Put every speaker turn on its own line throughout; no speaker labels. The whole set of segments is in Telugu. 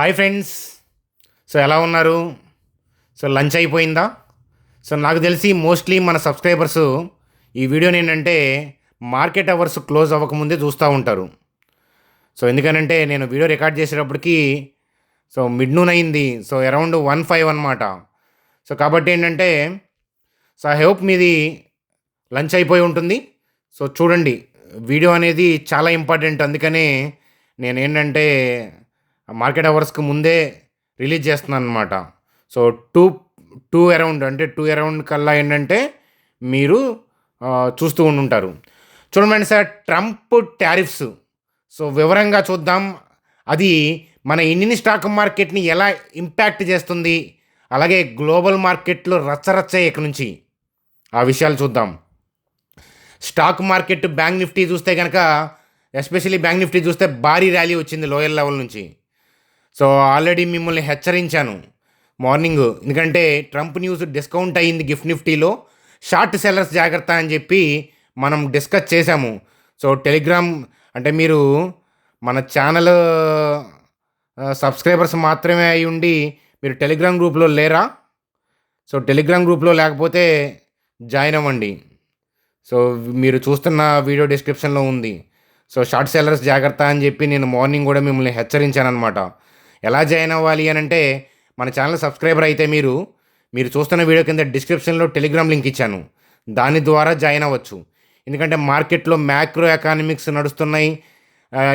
Hi friends. సో ఎలా ఉన్నారు? సో లంచ్ అయిపోయిందా? సో నాకు తెలిసి మోస్ట్లీ మన సబ్స్క్రైబర్స్ ఈ వీడియోని ఏంటంటే మార్కెట్ అవర్స్ క్లోజ్ అవ్వకముందే చూస్తూ ఉంటారు. సో ఎందుకనంటే నేను వీడియో రికార్డ్ చేసేటప్పటికి సో మిడ్ నూన్ అయింది. సో అరౌండ్ 1:05 అనమాట. సో కాబట్టి ఏంటంటే సో ఐ హోప్ మీది లంచ్ అయిపోయి ఉంటుంది. సో చూడండి, వీడియో అనేది చాలా ఇంపార్టెంట్. అందుకనే నేను ఏంటంటే మార్కెట్ అవర్స్కి ముందే రిలీజ్ చేస్తున్నాను అనమాట. సో టూ టూ అరౌండ్ అంటే 2 కల్లా ఏంటంటే మీరు చూస్తూ ఉండుంటారు. చూడండి సార్, ట్రంప్ టారిఫ్స్ సో వివరంగా చూద్దాం. అది మన ఇండియన్ స్టాక్ మార్కెట్ని ఎలా ఇంపాక్ట్ చేస్తుంది, అలాగే గ్లోబల్ మార్కెట్లో రచ్చరచ్చ ఇక నుంచి ఆ విషయాలు చూద్దాం. స్టాక్ మార్కెట్ బ్యాంక్ నిఫ్టీ చూస్తే కనుక, ఎస్పెషల్లీ బ్యాంక్ నిఫ్టీ చూస్తే భారీ ర్యాలీ వచ్చింది లోయర్ లెవెల్ నుంచి. సో ఆల్రెడీ మిమ్మల్ని హెచ్చరించాను మార్నింగ్, ఎందుకంటే ట్రంప్ న్యూస్ డిస్కౌంట్ అయ్యింది గిఫ్ట్ నిఫ్టీలో. షార్ట్ సెల్లర్స్ జాగ్రత్త అని చెప్పి మనం డిస్కస్ చేశాము. సో టెలిగ్రామ్ అంటే మీరు మన ఛానల్ సబ్స్క్రైబర్స్ మాత్రమే అయి ఉండి మీరు టెలిగ్రామ్ గ్రూప్లో లేరా? సో టెలిగ్రామ్ గ్రూప్లో లేకపోతే జాయిన్ అవ్వండి. సో మీరు చూస్తున్న వీడియో డిస్క్రిప్షన్లో ఉంది. సో షార్ట్ సెల్లర్స్ జాగ్రత్త అని చెప్పి నేను మార్నింగ్ కూడా మిమ్మల్ని హెచ్చరించాను అనమాట. ఎలా జాయిన్ అవ్వాలి అని అంటే, మన ఛానల్ సబ్స్క్రైబర్ అయితే మీరు చూస్తున్న వీడియో కింద డిస్క్రిప్షన్లో టెలిగ్రామ్ లింక్ ఇచ్చాను, దాని ద్వారా జాయిన్ అవ్వచ్చు. ఎందుకంటే మార్కెట్లో మ్యాక్రో ఎకానమిక్స్ నడుస్తున్నాయి.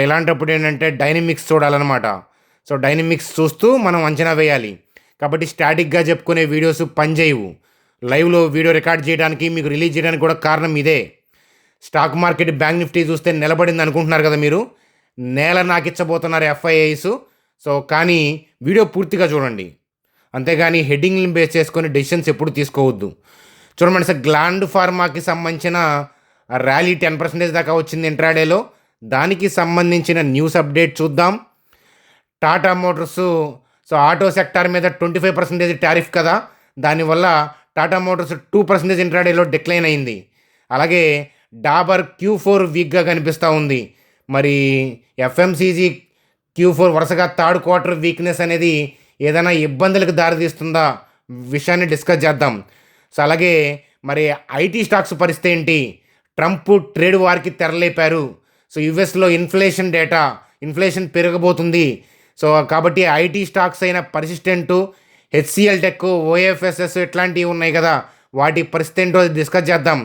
ఇలాంటప్పుడు ఏంటంటే డైనమిక్స్ చూడాలన్నమాట. సో డైనమిక్స్ చూస్తూ మనం అంచనా వేయాలి. కాబట్టి స్టాటిక్గా చెప్పుకునే వీడియోస్ పనిచేయవు. లైవ్లో వీడియో రికార్డ్ చేయడానికి, మీకు రిలీజ్ చేయడానికి కూడా కారణం ఇదే. స్టాక్ మార్కెట్ బ్యాంక్ నిఫ్టీ చూస్తే నిలబడింది అనుకుంటున్నారు కదా మీరు, నేల నాకిచ్చబోతున్నారు ఎఫ్ఐఐస్. సో కానీ వీడియో పూర్తిగా చూడండి, అంతేగాని హెడ్డింగ్ని బేస్ చేసుకొని డెసిషన్స్ ఎప్పుడు తీసుకోవద్దు. చూడండి సార్, గ్లాండ్ ఫార్మాకి సంబంధించిన ర్యాలీ 10% దాకా వచ్చింది ఇంట్రాడేలో. దానికి సంబంధించిన న్యూస్ అప్డేట్ చూద్దాం. Tata Motors so auto sector మీద 25% టారిఫ్ కదా, దానివల్ల టాటా మోటార్స్ 2% ఇంట్రాడేలో డిక్లైన్ అయింది. అలాగే డాబర్ Q4 వీక్గా కనిపిస్తూ ఉంది. మరి ఎఫ్ఎంసీజీ Q4 వరుసగా థర్డ్ క్వార్టర్ వీక్నెస్ అనేది ఏదైనా ఇబ్బందులకు దారితీస్తుందా విషయాన్ని డిస్కస్ చేద్దాం. సో అలాగే మరి ఐటీ స్టాక్స్ పరిస్థితి ఏంటి? ట్రంప్ ట్రేడ్ వార్కి తెరలేపారు. సో యుఎస్లో ఇన్ఫ్లేషన్ పెరగబోతుంది. సో కాబట్టి ఐటీ స్టాక్స్ అయిన పర్సిస్టెంటు, హెచ్సిఎల్ టెక్, ఓఎఫ్ఎస్ఎస్ ఇట్లాంటివి ఉన్నాయి కదా, వాటి పరిస్థితి ఏంటో డిస్కస్ చేద్దాం.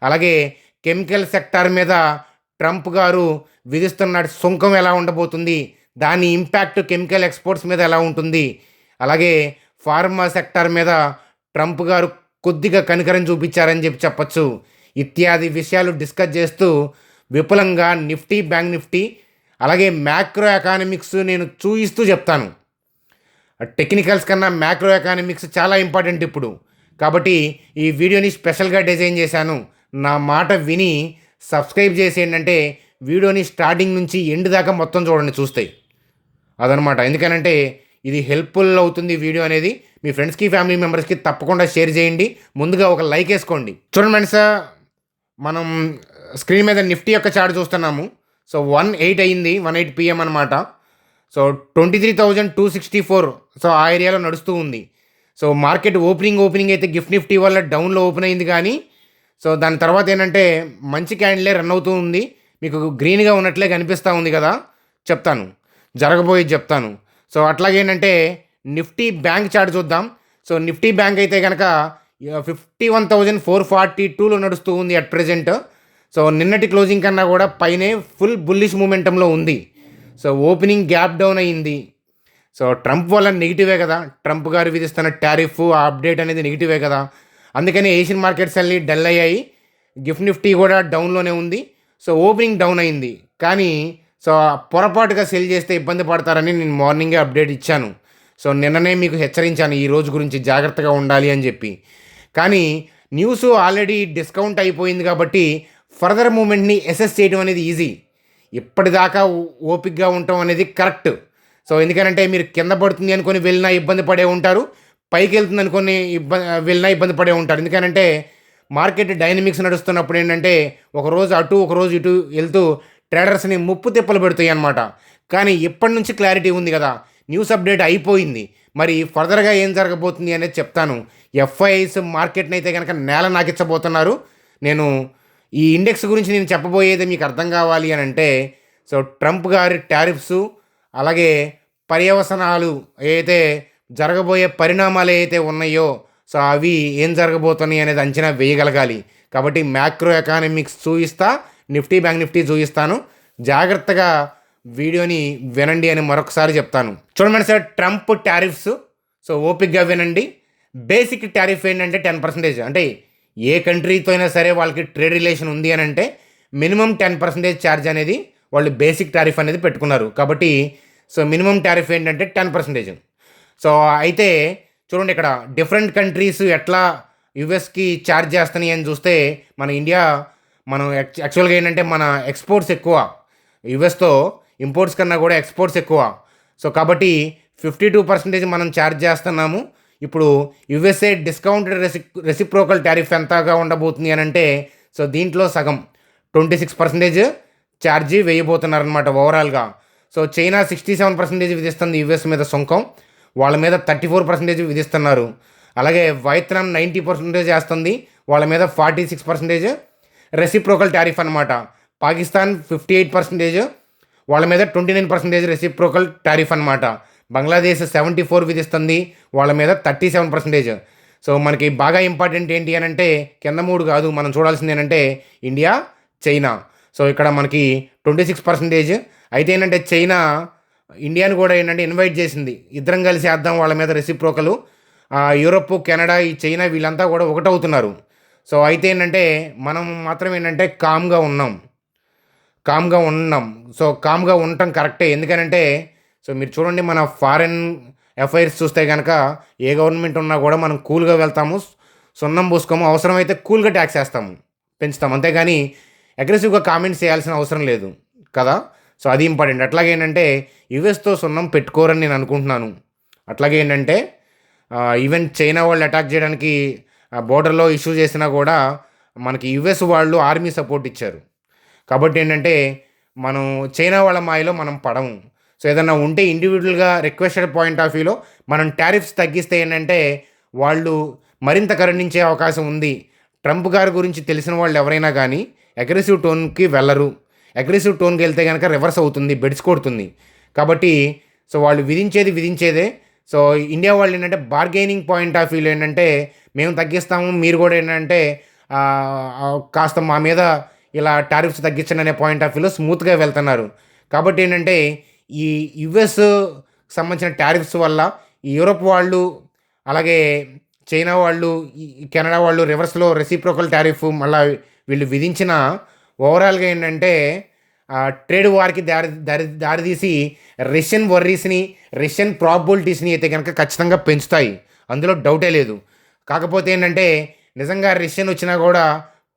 అలాగే కెమికల్ సెక్టార్ మీద ట్రంప్ గారు విధిస్తున్న సుంకం ఎలా ఉండబోతుంది, దాని ఇంపాక్ట్ కెమికల్ ఎక్స్పోర్ట్స్ మీద ఎలా ఉంటుంది, అలాగే ఫార్మా సెక్టార్ మీద ట్రంప్ గారు కొద్దిగా కనికరం చూపించారని చెప్పచ్చు. ఇత్యాది విషయాలు డిస్కస్ చేస్తూ విపులంగా నిఫ్టీ, బ్యాంక్ నిఫ్టీ, అలాగే మ్యాక్రో ఎకానమిక్స్ నేను చూయిస్తూ చెప్తాను. టెక్నికల్స్ కన్నా మ్యాక్రో ఎకానమిక్స్ చాలా ఇంపార్టెంట్ ఇప్పుడు. కాబట్టి ఈ వీడియోని స్పెషల్గా డిజైన్ చేశాను. నా మాట విని సబ్స్క్రైబ్ చేసి ఏంటంటే వీడియోని స్టార్టింగ్ నుంచి ఎండ్ దాకా మొత్తం చూడండి, చూస్తాయి అదనమాట. ఎందుకనంటే ఇది హెల్ప్ఫుల్ అవుతుంది వీడియో అనేది. మీ ఫ్రెండ్స్కి, ఫ్యామిలీ మెంబర్స్కి తప్పకుండా షేర్ చేయండి. ముందుగా ఒక లైక్ వేసుకోండి. చూడండి ఫ్రెండ్స్, మనం స్క్రీన్ మీద నిఫ్టీ యొక్క చార్ట్ చూస్తున్నాము. సో 1:08 అయింది, 1:08 PM అనమాట. సో 23,264 సో ఆ ఏరియాలో నడుస్తూ ఉంది. సో మార్కెట్ ఓపెనింగ్ అయితే గిఫ్ట్ నిఫ్టీ వల్ల డౌన్లో ఓపెన్ అయింది, కానీ సో దాని తర్వాత ఏంటంటే మంచి క్యాండిలే రన్ అవుతూ ఉంది. మీకు గ్రీన్గా ఉన్నట్లే కనిపిస్తూ ఉంది కదా, జరగబోయేది చెప్తాను. సో అట్లాగేంటంటే నిఫ్టీ బ్యాంక్ చార్ట్ చూద్దాం. సో నిఫ్టీ బ్యాంక్ అయితే కనుక 51,442లో నడుస్తూ ఉంది అట్ ప్రెజెంట్. సో నిన్నటి క్లోజింగ్ కన్నా కూడా పైనే ఫుల్ బుల్లిష్ మూమెంటంలో ఉంది. సో ఓపెనింగ్ గ్యాప్ డౌన్ అయ్యింది. సో ట్రంప్ వల్ల నెగిటివే కదా, ట్రంప్ గారు విధిస్తున్న టారిఫ్ ఆ అప్డేట్ అనేది నెగిటివే కదా. అందుకని ఏషియన్ మార్కెట్స్ అన్ని డల్ అయ్యాయి. గిఫ్ట్ నిఫ్టీ కూడా డౌన్లోనే ఉంది. సో ఓపెనింగ్ డౌన్ అయింది, కానీ సో పొరపాటుగా సెల్ చేస్తే ఇబ్బంది పడతారని నేను మార్నింగే అప్డేట్ ఇచ్చాను. సో నిన్ననే మీకు హెచ్చరించాను ఈ రోజు గురించి జాగ్రత్తగా ఉండాలి అని చెప్పి. కానీ న్యూస్ ఆల్రెడీ డిస్కౌంట్ అయిపోయింది కాబట్టి ఫర్దర్ మూమెంట్ని అసెస్ చేయడం అనేది ఈజీ. ఇప్పటిదాకా ఓపిక్గా ఉండటం అనేది కరెక్ట్. సో ఎందుకంటే మీరు కింద పడుతుంది అనుకొని వెళ్ళినా ఇబ్బంది పడే ఉంటారు, పైకి వెళ్తుంది అనుకొని వెళ్ళినా ఇబ్బంది పడే ఉంటారు. ఎందుకంటే మార్కెట్ డైనమిక్స్ నడుస్తున్నప్పుడు ఏంటంటే ఒకరోజు అటు ఒకరోజు ఇటు వెళ్తూ ట్రేడర్స్ని ముప్పు తిప్పలు పెడతాయి అన్నమాట. కానీ ఇప్పటి నుంచి క్లారిటీ ఉంది కదా, న్యూస్ అప్డేట్ అయిపోయింది. మరి ఫర్దర్గా ఏం జరగబోతుంది అనేది చెప్తాను. ఎఫ్ఐఐస్ మార్కెట్ని అయితే కనుక నేల నాకించబోతున్నారు. నేను ఈ ఇండెక్స్ గురించి నేను చెప్పబోయేది మీకు అర్థం కావాలి అని అంటే, సో ట్రంప్ గారి టారిఫ్స్, అలాగే పర్యవసనాలు ఏదైతే జరగబోయే పరిణామాలు ఏవైతే ఉన్నాయో, సో అవి ఏం జరగబోతున్నాయి అనేది అంచనా వేయగలగాలి. కాబట్టి మ్యాక్రో ఎకానమిక్స్ చూపిస్తా, నిఫ్టీ బ్యాంక్ నిఫ్టీ చూపిస్తాను. జాగ్రత్తగా వీడియోని వినండి అని మరొకసారి చెప్తాను. చూడండి సార్, ట్రంప్ టారిఫ్స్. సో ఓపిక్గా వినండి. బేసిక్ టారిఫ్ ఏంటంటే 10%. అంటే ఏ కంట్రీతో అయినా సరే వాళ్ళకి ట్రేడ్ రిలేషన్ ఉంది అని అంటే మినిమం 10% ఛార్జ్ అనేది వాళ్ళు బేసిక్ టారిఫ్ అనేది పెట్టుకున్నారు. కాబట్టి సో మినిమం టారిఫ్ ఏంటంటే 10%. సో అయితే చూడండి, ఇక్కడ డిఫరెంట్ కంట్రీస్ ఎట్లా యుఎస్కి ఛార్జ్ చేస్తున్నాయి అని చూస్తే, మన ఇండియా యాక్చువల్గా ఏంటంటే మన ఎక్స్పోర్ట్స్ ఎక్కువ, యుఎస్తో ఇంపోర్ట్స్ కన్నా కూడా ఎక్స్పోర్ట్స్ ఎక్కువ. సో కాబట్టి 52% మనం ఛార్జ్ చేస్తున్నాము. ఇప్పుడు యుఎస్ఏ డిస్కౌంటెడ్ రెసిప్రోకల్ టారిఫ్ ఎంతగా ఉండబోతుంది అని అంటే, సో దీంట్లో సగం 26% ఛార్జీ వేయబోతున్నారనమాట ఓవరాల్గా. సో చైనా 67% విధిస్తుంది యుఎస్ మీద సుంకం, వాళ్ళ మీద 34% విధిస్తున్నారు. అలాగే వియత్నాం 90% చేస్తుంది, వాళ్ళ మీద 46% రెసిప్రోకల్ టారిఫ్ అనమాట. పాకిస్తాన్ 58%, వాళ్ళ మీద 29% రెసిప్రోకల్ టారిఫ్ అనమాట. బంగ్లాదేశ్ 74 విధిస్తుంది, వాళ్ళ మీద 37%. సో మనకి బాగా ఇంపార్టెంట్ ఏంటి అని అంటే, కింద 3 కాదు, మనం చూడాల్సింది ఏంటంటే ఇండియా, చైనా. సో ఇక్కడ మనకి 26%. అయితే ఏంటంటే చైనా ఇండియాని కూడా ఏంటంటే ఇన్వైట్ చేసింది, ఇద్దరం కలిసి వేద్దాం వాళ్ళ మీద రెసిప్రోకలు. యూరోప్, కెనడా, ఈ చైనా వీళ్ళంతా కూడా ఒకటవుతున్నారు. సో అయితే ఏంటంటే మనం మాత్రం ఏంటంటే కామ్గా ఉన్నాం. సో కామ్గా ఉండటం కరెక్టే. ఎందుకనంటే సో మీరు చూడండి, మన ఫారెన్ అఫైర్స్ చూస్తే కనుక ఏ గవర్నమెంట్ ఉన్నా కూడా మనం కూల్గా వెళ్తాము, సున్నం పూసుకోము, అవసరమైతే కూల్గా ట్యాక్స్ వేస్తాము, పెంచుతాము. అంతేగాని అగ్రెసివ్గా కామెంట్స్ చేయాల్సిన అవసరం లేదు కదా. సో అది ఇంపార్టెంట్. అట్లాగే ఏంటంటే యుఎస్తో సున్నం పెట్టుకోరని నేను అనుకుంటున్నాను. అట్లాగే ఏంటంటే ఈవెన్ చైనా వాళ్ళు అటాక్ చేయడానికి బోర్డర్లో ఇష్యూ చేసినా కూడా మనకి యుఎస్ వాళ్ళు ఆర్మీ సపోర్ట్ ఇచ్చారు. కాబట్టి ఏంటంటే మనం చైనా వాళ్ళ మాయలో మనం పడము. సో ఏదన్నా ఉంటే ఇండివిజువల్గా రిక్వెస్టెడ్ పాయింట్ ఆఫ్ వ్యూలో మనం టారిఫ్స్ తగ్గిస్తే ఏంటంటే వాళ్ళు మరింత కరుణించే అవకాశం ఉంది. ట్రంప్ గారి గురించి తెలిసిన వాళ్ళు ఎవరైనా కానీ అగ్రెసివ్ టోన్కి వెళ్ళరు. అగ్రెసివ్ టోన్కి వెళ్తే కనుక రివర్స్ అవుతుంది, బెడ్స్ కొడుతుంది. కాబట్టి సో వాళ్ళు విధించేదే. సో ఇండియా వాళ్ళు ఏంటంటే బార్గెనింగ్ పాయింట్ ఆఫ్ వ్యూలో ఏంటంటే మేము తగ్గిస్తాము, మీరు కూడా ఏంటంటే కాస్త మా మీద ఇలా టారిఫ్స్ తగ్గించండి అనే పాయింట్ ఆఫ్ వ్యూలో స్మూత్గా వెళ్తున్నారు. కాబట్టి ఏంటంటే ఈ యుఎస్ సంబంధించిన టారిఫ్స్ వల్ల ఈ యూరోప్ వాళ్ళు, అలాగే చైనా వాళ్ళు, ఈ కెనడా వాళ్ళు రివర్స్లో రెసిప్రోకల్ టారిఫ్ మళ్ళీ వీళ్ళు విధించిన ఓవరాల్గా ఏంటంటే ట్రేడ్ వార్కి దారితీసి రష్యన్ వర్రీస్ని, రష్యన్ ప్రాబిలిటీస్ని అయితే కనుక ఖచ్చితంగా పెంచుతాయి, అందులో డౌటే లేదు. కాకపోతే ఏంటంటే నిజంగా రష్యన్ వచ్చినా కూడా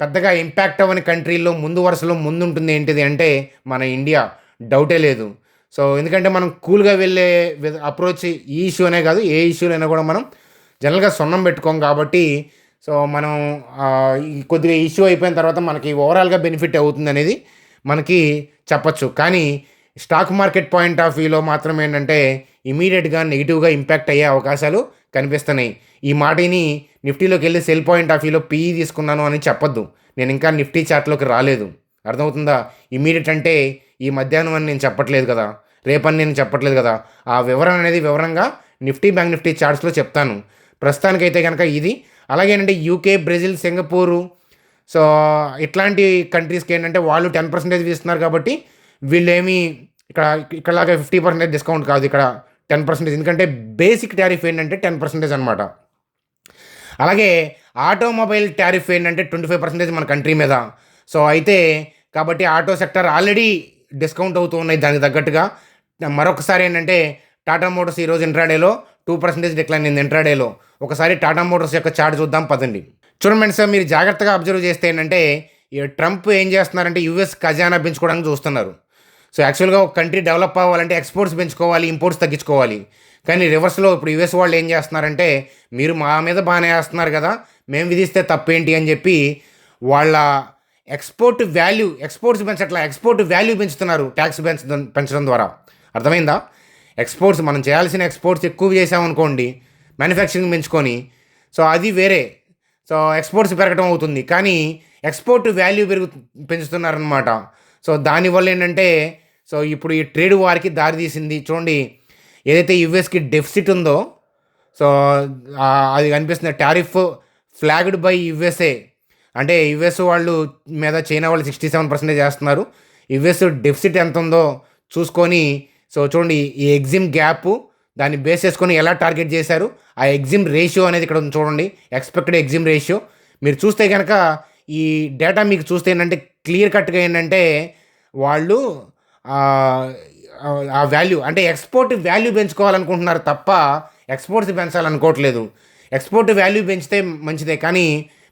పెద్దగా ఇంపాక్ట్ అవ్వని కంట్రీల్లో ముందు వరుసలో ముందుంటుంది ఏంటిది అంటే మన ఇండియా, డౌటే లేదు. సో ఎందుకంటే మనం కూల్గా వెళ్ళే అప్రోచ్ ఈ ఇష్యూ అనే కాదు, ఏ ఇష్యూలైనా కూడా మనం జనరల్గా సున్నం పెట్టుకోం. కాబట్టి సో మనం కొద్దిగా ఇష్యూ అయిపోయిన తర్వాత మనకి ఓవరాల్గా బెనిఫిట్ అవుతుంది అనేది మనకి చెప్పచ్చు. కానీ స్టాక్ మార్కెట్ పాయింట్ ఆఫ్ వ్యూలో మాత్రం ఏంటంటే ఇమీడియట్గా నెగిటివ్గా ఇంపాక్ట్ అయ్యే అవకాశాలు కనిపిస్తున్నాయి. ఈ మాటని నిఫ్టీలోకి వెళ్ళి సెల్ పాయింట్ ఆఫ్ వ్యూలో పీఈ తీసుకున్నాను అని చెప్పొద్దు. నేను ఇంకా నిఫ్టీ చార్ట్లోకి రాలేదు, అర్థమవుతుందా? ఇమీడియట్ అంటే ఈ మధ్యాహ్నం అని నేను చెప్పట్లేదు కదా, రేపని నేను చెప్పట్లేదు కదా. ఆ వివరణ అనేది వివరంగా నిఫ్టీ బ్యాంక్ నిఫ్టీ చార్ట్స్లో చెప్తాను. ప్రస్తుతానికైతే కనుక ఇది. అలాగే ఏంటంటే యూకే, బ్రెజిల్, సింగపూరు, సో ఇట్లాంటి కంట్రీస్కి ఏంటంటే వాళ్ళు 10% ఇస్తున్నారు. కాబట్టి వీళ్ళేమి ఇక్కడలాగా 50% డిస్కౌంట్ కాదు, ఇక్కడ 10%. ఎందుకంటే బేసిక్ టారిఫ్ ఏంటంటే 10% అనమాట. అలాగే ఆటోమొబైల్ టారిఫ్ ఏంటంటే 25% మన కంట్రీ మీద. సో అయితే కాబట్టి ఆటో సెక్టర్ ఆల్రెడీ డిస్కౌంట్ అవుతూ ఉన్నాయి దానికి తగ్గట్టుగా. మరొకసారి ఏంటంటే టాటా మోటార్స్ ఈరోజు ఇంట్రాడేలో 2% డిక్లైన్ అయింది ఇంట్రాడేలో. ఒకసారి టాటా మోటార్స్ యొక్క చార్ట్ చూద్దాం పదండి. చూడండి సార్, మీరు జాగ్రత్తగా అబ్జర్వ్ చేస్తే ఏంటంటే ట్రంప్ ఏం చేస్తున్నారంటే యుఎస్ ఖజానా పెంచుకోవడానికి చూస్తున్నారు. సో యాక్చువల్గా ఒక కంట్రీ డెవలప్ అవ్వాలంటే ఎక్స్పోర్ట్స్ పెంచుకోవాలి, ఇంపోర్ట్స్ తగ్గించుకోవాలి. కానీ రివర్స్లో ఇప్పుడు యుఎస్ వాళ్ళు ఏం చేస్తున్నారంటే మీరు మా మీద బాగానే వేస్తున్నారు కదా, మేము విధిస్తే తప్పేంటి అని చెప్పి వాళ్ళ ఎక్స్పోర్ట్స్ పెంచట్లా, ఎక్స్పోర్ట్ వాల్యూ పెంచుతున్నారు ట్యాక్స్ పెంచడం ద్వారా. అర్థమైందా? ఎక్స్పోర్ట్స్ మనం చేయాల్సిన ఎక్స్పోర్ట్స్ ఎక్కువ చేసామనుకోండి మ్యానుఫ్యాక్చరింగ్ పెంచుకొని, సో అది వేరే. సో ఎక్స్పోర్ట్స్ పెరగడం అవుతుంది, కానీ ఎక్స్పోర్ట్ వాల్యూ పెంచుతున్నారనమాట. సో దానివల్ల ఏంటంటే సో ఇప్పుడు ఈ ట్రేడ్ వార్కి దారి తీసింది. చూడండి, ఏదైతే యుఎస్కి డెఫిసిట్ ఉందో, సో అది కనిపిస్తుంది. టారిఫ్ ఫ్లాగ్డ్ బై యుఎస్ఏ, అంటే యుఎస్ వాళ్ళు మీద చైనా వాళ్ళు 67% చేస్తున్నారు. యుఎస్ డెఫిసిట్ ఎంత ఉందో చూసుకొని, సో చూడండి ఈ ఎగ్జిమ్ గ్యాప్ దాన్ని బేస్ చేసుకొని ఎలా టార్గెట్ చేశారు. ఆ ఎగ్జిమ్ రేషియో అనేది ఇక్కడ ఉంది చూడండి, ఎక్స్పెక్టెడ్ ఎగ్జిమ్ రేషియో. మీరు చూస్తే కనుక ఈ డేటా మీకు చూస్తే ఏంటంటే క్లియర్ కట్గా ఏంటంటే వాళ్ళు ఆ వాల్యూ అంటే ఎక్స్పోర్ట్ వాల్యూ పెంచుకోవాలనుకుంటున్నారు తప్ప ఎక్స్పోర్ట్స్ పెంచాలనుకోవట్లేదు. ఎక్స్పోర్ట్ వాల్యూ పెంచితే మంచిదే, కానీ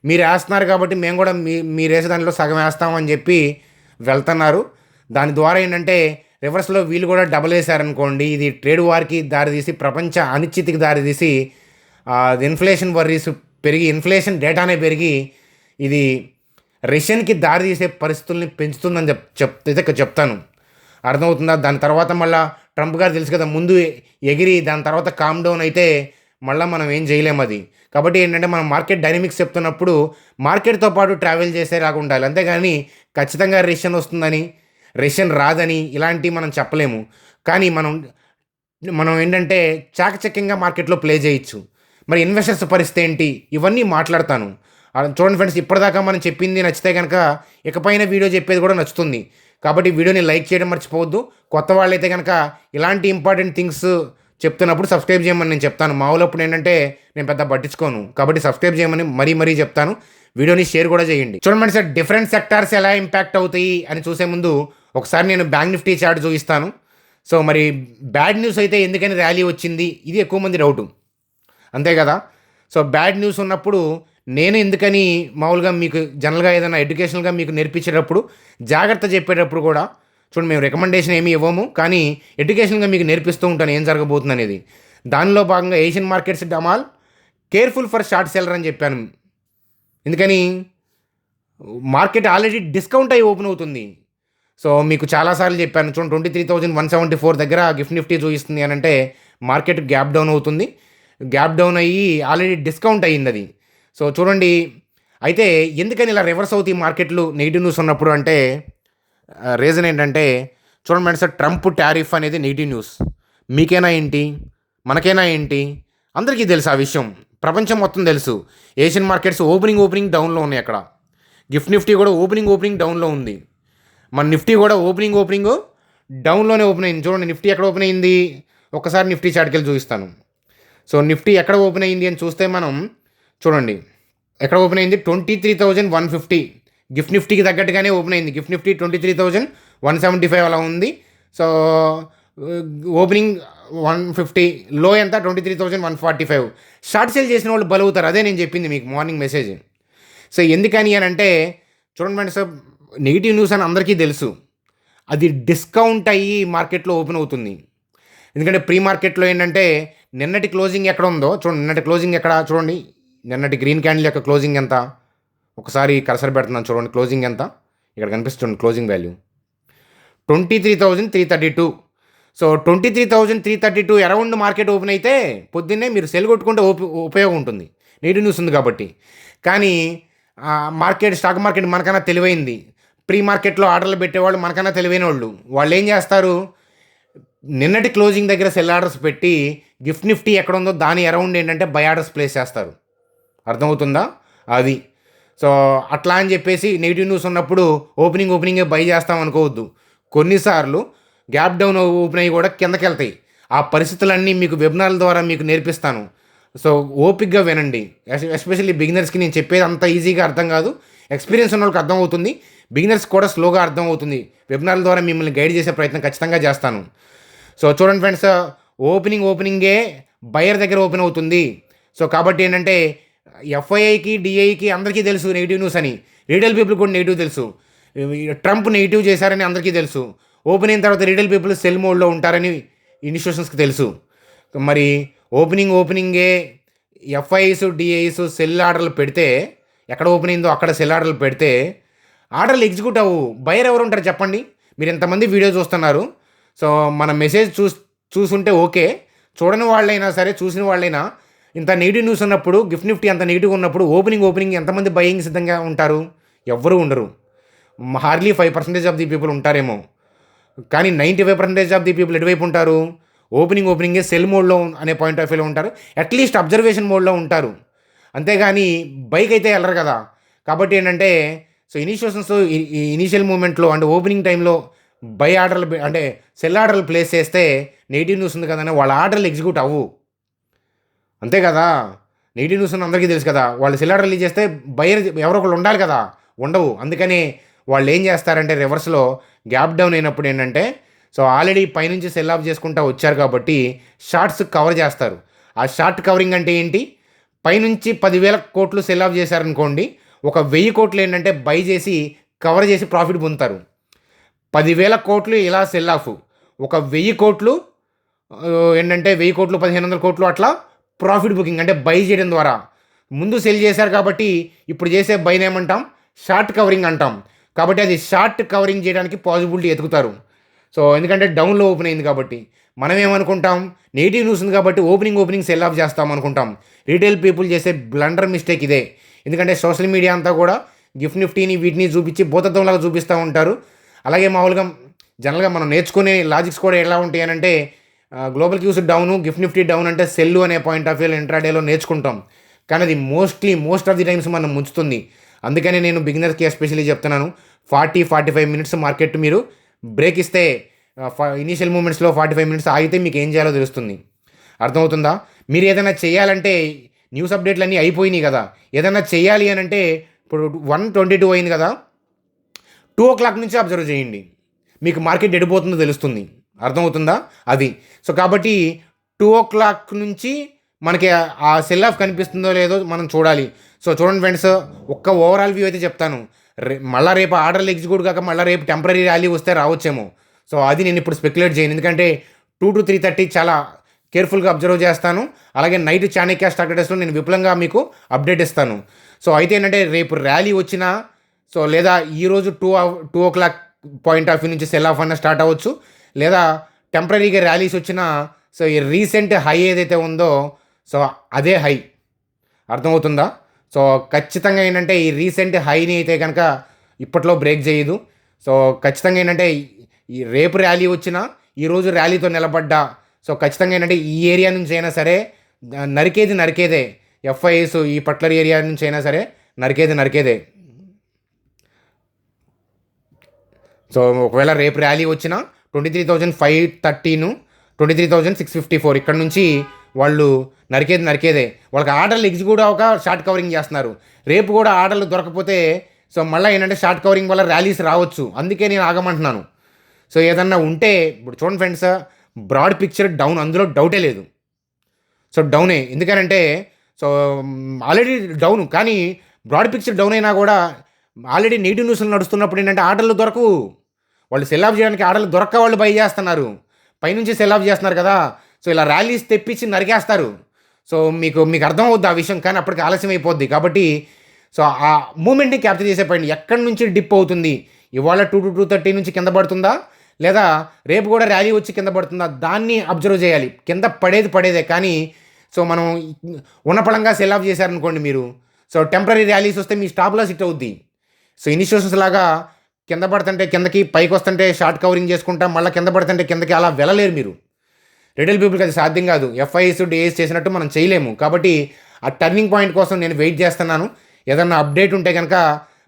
మీరు వేస్తున్నారు కాబట్టి మేము కూడా మీరు వేసే దాంట్లో సగం వేస్తామని చెప్పి వెళ్తున్నారు. దాని ద్వారా ఏంటంటే రివర్స్లో వీళ్ళు కూడా డబల్ వేశారనుకోండి, ఇది ట్రేడ్ వార్కి దారితీసి ప్రపంచ అనిశ్చితికి దారితీసి ఇన్ఫ్లేషన్ వర్రీస్ పెరిగి, ఇన్ఫ్లేషన్ డేటానే పెరిగి ఇది రష్యన్కి దారితీసే పరిస్థితుల్ని పెంచుతుందని చెప్తాను. అర్థమవుతుందా? దాని తర్వాత మళ్ళీ ట్రంప్ గారు తెలుసు కదా, ముందు ఎగిరి దాని తర్వాత కామ్ డౌన్ అయితే మళ్ళీ మనం ఏం చేయలేము అది. కాబట్టి ఏంటంటే మనం మార్కెట్ డైనమిక్స్ చెప్తున్నప్పుడు మార్కెట్తో పాటు ట్రావెల్ చేసేలాగా ఉండాలి, అంతేగాని ఖచ్చితంగా రష్యన్ వస్తుందని రష్యన్ రాదని ఇలాంటివి మనం చెప్పలేము. కానీ మనం ఏంటంటే చాకచక్యంగా మార్కెట్లో ప్లే చేయొచ్చు. మరి ఇన్వెస్టర్స్ పరిస్థితి ఏంటి, ఇవన్నీ మాట్లాడతాను. చూడండి ఫ్రెండ్స్, ఇప్పటిదాకా మనం చెప్పింది నచ్చితే కనుక ఇకపైన వీడియో చెప్పేది కూడా నచ్చుతుంది. కాబట్టి వీడియోని లైక్ చేయడం మర్చిపోవద్దు. కొత్త వాళ్ళైతే కనుక ఇలాంటి ఇంపార్టెంట్ థింగ్స్ చెప్తున్నప్పుడు సబ్స్క్రైబ్ చేయమని నేను చెప్తాను. మామూలప్పుడు ఏంటంటే నేను పెద్ద పట్టించుకోను, కాబట్టి సబ్స్క్రైబ్ చేయమని మరీ చెప్తాను. వీడియోని షేర్ కూడా చేయండి. చూడండి సార్, డిఫరెంట్ సెక్టార్స్ ఎలా ఇంపాక్ట్ అవుతాయి అని చూసే ముందు ఒకసారి నేను బ్యాంక్ నిఫ్టీ చార్ట్ చూపిస్తాను. సో మరి బ్యాడ్ న్యూస్ అయితే ఎందుకని ర్యాలీ వచ్చింది, ఇది ఎక్కువ మంది డౌటు, అంతే కదా. సో బ్యాడ్ న్యూస్ ఉన్నప్పుడు నేను ఎందుకని మామూలుగా మీకు జనరల్గా ఏదైనా ఎడ్యుకేషనల్గా మీకు నేర్పించేటప్పుడు జాగ్రత్త చెప్పేటప్పుడు కూడా చూడండి, మేము రికమెండేషన్ ఏమీ ఇవ్వము, కానీ ఎడ్యుకేషన్గా మీకు నేర్పిస్తూ ఉంటాను ఏం జరగబోతుంది అనేది. దానిలో భాగంగా ఏషియన్ మార్కెట్స్ డమాల్ కేర్ఫుల్ ఫర్ షార్ట్ సెల్లర్ అని చెప్పాను. ఎందుకని మార్కెట్ ఆల్రెడీ డిస్కౌంట్ అయ్యి ఓపెన్ అవుతుంది. సో మీకు చాలాసార్లు చెప్పాను, చూడండి 23,174 దగ్గర గిఫ్ట్ నిఫ్టీ చూపిస్తుంది అని అంటే మార్కెట్ గ్యాప్ డౌన్ అవుతుంది. గ్యాప్ డౌన్ అయ్యి ఆల్రెడీ డిస్కౌంట్ అయ్యింది అది. సో చూడండి, అయితే ఎందుకని ఇలా రివర్స్ అవుతాయి మార్కెట్లు నెగిటివ్ న్యూస్ ఉన్నప్పుడు అంటే రీజన్ ఏంటంటే చూడండి మేడం సార్, ట్రంప్ టారిఫ్ అనేది నెగిటివ్ న్యూస్. మీకైనా ఏంటి, మనకైనా ఏంటి, అందరికీ తెలుసు ఆ విషయం, ప్రపంచం మొత్తం తెలుసు. ఏషియన్ మార్కెట్స్ ఓపెనింగ్ డౌన్లో ఉన్నాయి. అక్కడ గిఫ్ట్ నిఫ్టీ కూడా ఓపెనింగ్ డౌన్లో ఉంది. మన నిఫ్టీ కూడా ఓపెనింగ్ డౌన్లోనే ఓపెన్ అయింది. చూడండి నిఫ్టీ ఎక్కడ ఓపెన్ అయింది, ఒకసారి నిఫ్టీ చార్ట్కి వెళ్ళి చూపిస్తాను. సో నిఫ్టీ ఎక్కడ ఓపెన్ అయింది అని చూస్తే మనం చూడండి ఎక్కడ ఓపెన్ అయింది, 23,150 గిఫ్ట్ నిఫ్టీకి తగ్గట్టుగానే ఓపెన్ అయింది. గిఫ్ట్ నిఫ్టీ 23,175 అలా ఉంది. సో ఓపెనింగ్ 150, లో ఎంత 23,145. షార్ట్ సేల్ చేసిన వాళ్ళు బలవుతారు, అదే నేను చెప్పింది మీకు మార్నింగ్ మెసేజ్. సో ఎందుకని అని అంటే చూడండి మేడం సార్, నెగిటివ్ న్యూస్ అని అందరికీ తెలుసు, అది డిస్కౌంట్ అయ్యి మార్కెట్లో ఓపెన్ అవుతుంది. ఎందుకంటే ప్రీ మార్కెట్లో ఏంటంటే నిన్నటి క్లోజింగ్ ఎక్కడ ఉందో చూడండి, నిన్నటి క్లోజింగ్ ఎక్కడ చూడండి, నిన్నటి గ్రీన్ క్యాండిల్ యొక్క క్లోజింగ్ ఎంత, ఒకసారి కర్సర్ పెడుతున్నాను చూడండి, క్లోజింగ్ ఎంత ఇక్కడ కనిపిస్తుంది, closing value 23,332. So 23,332 around market open అయితే పొద్దున్నే మీరు సెల్ కొట్టుకుంటే ఉపయోగం ఉంటుంది, నెగిటివ్ న్యూస్ ఉంది కాబట్టి. కానీ స్టాక్ మార్కెట్ మనకన్నా తెలివైంది, ప్రీ మార్కెట్లో ఆర్డర్లు పెట్టేవాళ్ళు మనకన్నా తెలివైన వాళ్ళు ఏం చేస్తారు, నిన్నటి క్లోజింగ్ దగ్గర సెల్ ఆర్డర్స్ పెట్టి గిఫ్ట్ నిఫ్టీ ఎక్కడ ఉందో దాని అరౌండ్ ఏంటంటే బై ఆర్డర్స్ ప్లేస్ చేస్తారు. అర్థమవుతుందా అది. సో అట్లా అని చెప్పేసి నెగిటివ్ న్యూస్ ఉన్నప్పుడు ఓపెనింగే బై చేస్తాం అనుకోవద్దు. కొన్నిసార్లు గ్యాప్ డౌన్ ఓపెన్ అయ్యి కూడా కిందకి వెళ్తాయి. ఆ పరిస్థితులన్నీ మీకు వెబినార్ల ద్వారా మీకు నేర్పిస్తాను. సో ఓపిక్గా వినండి. ఎస్పెషల్లీ బిగినర్స్కి నేను చెప్పేది అంత ఈజీగా అర్థం కాదు, ఎక్స్పీరియన్స్ ఉన్న వాళ్ళకి అర్థం అవుతుంది, బిగినర్స్ కూడా స్లోగా అర్థం అవుతుంది. వెబినార్ల ద్వారా మిమ్మల్ని గైడ్ చేసే ప్రయత్నం ఖచ్చితంగా చేస్తాను. సో చూడండి ఫ్రెండ్స్, ఓపెనింగే బయర్ దగ్గర ఓపెన్ అవుతుంది. సో కాబట్టి ఏంటంటే ఎఫ్ఐఐకి డిఐకి అందరికీ తెలుసు నెగిటివ్ న్యూస్ అని, రీటైల్ పీపుల్ కూడా నెగిటివ్ తెలుసు, ట్రంప్ నెగిటివ్ చేశారని అందరికీ తెలుసు. ఓపెన్ అయిన తర్వాత రీటైల్ పీపుల్ సెల్ మోడ్లో ఉంటారని ఇన్స్టిట్యూషన్స్కి తెలుసు. మరి ఓపెనింగే ఎఫ్ఐఐస్ డిఐస్ సెల్ ఆర్డర్లు పెడితే ఎక్కడ ఓపెన్ అయిందో అక్కడ సెల్ ఆర్డర్లు పెడితే ఆర్డర్లు ఎగ్జిక్యూట్ అవ్వు. బయర్ ఎవరు ఉంటారు చెప్పండి, మీరు ఎంతమంది వీడియో చూస్తున్నారు. సో మన మెసేజ్ చూసుంటే ఓకే. చూడని వాళ్ళైనా సరే, చూసిన వాళ్ళైనా ఇంత నెగెటివ్ న్యూస్ ఉన్నప్పుడు, గిఫ్ట్ నిఫ్టీ అంత నెగెటివ్‌గా ఉన్నప్పుడు ఓపెనింగ్ ఎంతమంది బయింగ్ సిద్ధంగా ఉంటారు? ఎవ్వరు ఉండరు. హార్డ్‌లీ 5% ఆఫ్ ది పీపుల్ ఉంటారేమో. కానీ 95% ఆఫ్ ది పీపుల్ ఎటువైపు ఉంటారు? ఓపెనింగే సెల్ మోడ్‌లో అనే పాయింట్ ఆఫ్ వ్యూలో ఉంటారు. అట్‌లీస్ట్ అబ్జర్వేషన్ మోడ్‌లో ఉంటారు. అంతేగాని బైకైతే ఎళ్ళరు కదా! కాబట్టి ఏంటంటే, సో ఇనిషియేషన్స్ ఇనీషియల్ మూవ్‌మెంట్‌లో అంటే ఓపెనింగ్ టైమ్‌లో బై ఆర్డర్‌లు అంటే సెల్ ఆర్డర్‌లు ప్లేస్ చేస్తే నెగెటివ్ న్యూస్ ఉంది కదని వాళ్ళ ఆర్డర్‌లు ఎగ్జిక్యూట్ అవ్వవు. అంతే కదా! నెగెటివ్ న్యూస్ అని అందరికీ తెలుసు కదా! వాళ్ళు సెల్ ఆర్డర్ రిలీజ్ చేస్తే బయర్ ఎవరో ఒకళ్ళు ఉండాలి కదా! ఉండవు. అందుకని వాళ్ళేం చేస్తారంటే రివర్స్‌లో గ్యాప్ డౌన్ అయినప్పుడు ఏంటంటే, సో ఆల్రెడీ పైనుంచి సెల్ ఆఫ్ చేసుకుంటా వచ్చారు కాబట్టి షార్ట్స్ కవర్ చేస్తారు. ఆ షార్ట్ కవరింగ్ అంటే ఏంటి? పైనుంచి 10,000 కోట్లు సెల్ ఆఫ్ చేశారనుకోండి. ఒక 1000 కోట్లు ఏంటంటే బై చేసి కవర్ చేసి ప్రాఫిట్ పొందుతారు. 10,000 కోట్లు ఇలా సెల్ ఆఫ్. ఒక 1000 కోట్లు ఏంటంటే 1000 కోట్లు, 1,500 కోట్లు అట్లా ప్రాఫిట్ బుకింగ్ అంటే బై చేయడం ద్వారా. ముందు సెల్ చేశారు కాబట్టి ఇప్పుడు చేసే బైని ఏమంటాం? షార్ట్ కవరింగ్ అంటాం. కాబట్టి అది షార్ట్ కవరింగ్ చేయడానికి పాజిబిలిటీ ఎతుకుతారు. సో ఎందుకంటే డౌన్‌లో ఓపెన్ అయింది కాబట్టి. మనం ఏమనుకుంటాం? నెగెటివ్ న్యూస్ ఉంది కాబట్టి ఓపెనింగ్ సెల్ ఆఫ్ చేస్తాం అనుకుంటాం. రిటైల్ పీపుల్ చేసే బ్లండర్ మిస్టేక్ ఇదే. ఎందుకంటే సోషల్ మీడియా అంతా కూడా గిఫ్ట్ నిఫ్టీని వీటిని చూపించి భూతత్వంలాగా చూపిస్తూ ఉంటారు. అలాగే మామూలుగా జనరల్‌గా మనం నేర్చుకునే లాజిక్స్ కూడా ఎలా ఉంటాయి అనంటే global cues down, gift nifty down అంటే సెల్లు అనే పాయింట్ ఆఫ్ వ్యూలో ఇంట్రాడేలో నేర్చుకుంటాం. కానీ అది మోస్ట్ ఆఫ్ ది టైమ్స్ మనం ముంచుతుంది. అందుకనే నేను బిగినర్స్‌కి ఎస్పెషల్లీ చెప్తున్నాను. 45 మినిట్స్ మార్కెట్ మీరు బ్రేక్ ఇస్తే ఇనీషియల్ మూవ్‌మెంట్స్‌లో 45 మినిట్స్ ఆగితే మీకు ఏం చేయాలో తెలుస్తుంది. అర్థమవుతుందా? మీరు ఏదైనా చేయాలంటే న్యూస్ అప్డేట్‌లన్నీ అయిపోయినాయి కదా! ఏదైనా చేయాలి అనంటే ఇప్పుడు 1:22 అయింది కదా! 2:00 నుంచి అబ్జర్వ్ చేయండి. మీకు మార్కెట్ ఎడిపోతుందో తెలుస్తుంది. అర్థమవుతుందా? అది. సో, కాబట్టి 2:00 నుంచి మనకి ఆ సెల్ ఆఫ్ కనిపిస్తుందో లేదో మనం చూడాలి. సో, చూడండి ఫ్రెండ్స్ ఒక్క ఓవరాల్ వ్యూ అయితే చెప్తాను. మళ్ళా రేపు ఆర్డర్‌లు ఎగ్జిక్యూట్ కాక మళ్ళా రేపు టెంపరరీ ర్యాలీ వస్తే రావచ్చేమో. సో, అది నేను ఇప్పుడు స్పెక్యులేట్ చేయను. ఎందుకంటే 2-3:30 చాలా కేర్‌ఫుల్‌గా అబ్జర్వ్ చేస్తాను. అలాగే నైట్ చాణక్య స్టాక్ ట్రేడర్స్‌లో నేను విపులంగా మీకు అప్డేట్ ఇస్తాను. సో, అయితే ఏంటంటే రేపు ర్యాలీ వచ్చినా సో, లేదా ఈరోజు 2:00 పాయింట్ ఆఫ్ వ్యూ నుంచి సెల్ ఆఫ్ అన్న స్టార్ట్ అవ్వచ్చు. లేదా టెంపరరీగా ర్యాలీస్ వచ్చినా సో, ఈ రీసెంట్ హై ఏదైతే ఉందో సో, అదే హై. అర్థమవుతుందా? సో, ఖచ్చితంగా ఏంటంటే ఈ రీసెంట్ హైని అయితే గనక ఇప్పట్లో బ్రేక్ చేయదు. సో, ఖచ్చితంగా ఏంటంటే ఈ రేపు ర్యాలీ వచ్చినా, ఈరోజు ర్యాలీతో నిలబడ్డా సో, ఖచ్చితంగా ఏంటంటే ఈ ఏరియా నుంచి అయినా సరే నరికేదే. ఎఫ్ఐఎస్ ఈ పర్టిక్యులర్ ఏరియా నుంచి అయినా సరే నరికేదే. సో, ఒకవేళ రేపు ర్యాలీ వచ్చినా 23,530 23,654 ఇక్కడ నుంచి వాళ్ళు నరికేదే. వాళ్ళకి ఆర్డర్లు ఎగ్జిక్యూట్ అవ్వక షార్ట్ కవరింగ్ చేస్తున్నారు. రేపు కూడా ఆర్డర్లు దొరకకపోతే సో, మళ్ళీ ఏంటంటే షార్ట్ కవరింగ్ వల్ల ర్యాలీస్ రావచ్చు. అందుకే నేను ఆగమంటున్నాను. సో, ఏదన్నా ఉంటే ఇప్పుడు చూడండి ఫ్రెండ్స్ బ్రాడ్ పిక్చర్ డౌన్ అందులో డౌటే లేదు. సో, డౌనే. ఎందుకనంటే సో, ఆల్రెడీ డౌను. కానీ బ్రాడ్ పిక్చర్ డౌన్ అయినా కూడా ఆల్రెడీ నెగెటివ్ న్యూస్‌లు నడుస్తున్నప్పుడు ఏంటంటే ఆర్డర్లు దొరకవు. వాళ్ళు సెల్ ఆఫ్ చేయడానికి ఆర్డర్లు దొరక్క వాళ్ళు బై చేస్తున్నారు. పైనుంచి సెల్ ఆఫ్ చేస్తున్నారు కదా! సో, ఇలా ర్యాలీస్ తెప్పించి నరికేస్తారు. సో, మీకు అర్థమవుద్ది ఆ విషయం. కానీ అప్పటికి ఆలస్యం అయిపోద్ది. కాబట్టి సో, ఆ మూవ్‌మెంట్‌ని క్యాప్చర్ చేసే పాయింట్ ఎక్కడి నుంచి డిప్ అవుతుంది? ఇవాళ 2-2:30 నుంచి కింద పడుతుందా? లేదా రేపు కూడా ర్యాలీ వచ్చి కింద పడుతుందా? దాన్ని అబ్జర్వ్ చేయాలి. కింద పడేదే. కానీ సో, మనం ఉన్న పళంగా సెల్ ఆఫ్ చేశారనుకోండి మీరు. సో, టెంపరరీ ర్యాలీస్ వస్తే మీ స్టాప్ లాస్ హిట్ అవుద్ది. సో, ఇనిషియేషన్స్ లాగా కింద పడుతుంటే కిందకి, పైకొస్తుంటే షార్ట్ కవరింగ్ చేసుకుంటా, మళ్ళా కింద పడుతుంటే కిందకి అలా వెళ్ళలేరు మీరు. రిటైల్ పీపుల్‌కి అది సాధ్యం కాదు. ఎఫ్ఐఎస్, డిఐఎస్ చేసినట్టు మనం చేయలేము. కాబట్టి ఆ టర్నింగ్ పాయింట్ కోసం నేను వెయిట్ చేస్తున్నాను. ఏదన్నా అప్డేట్ ఉంటే గనక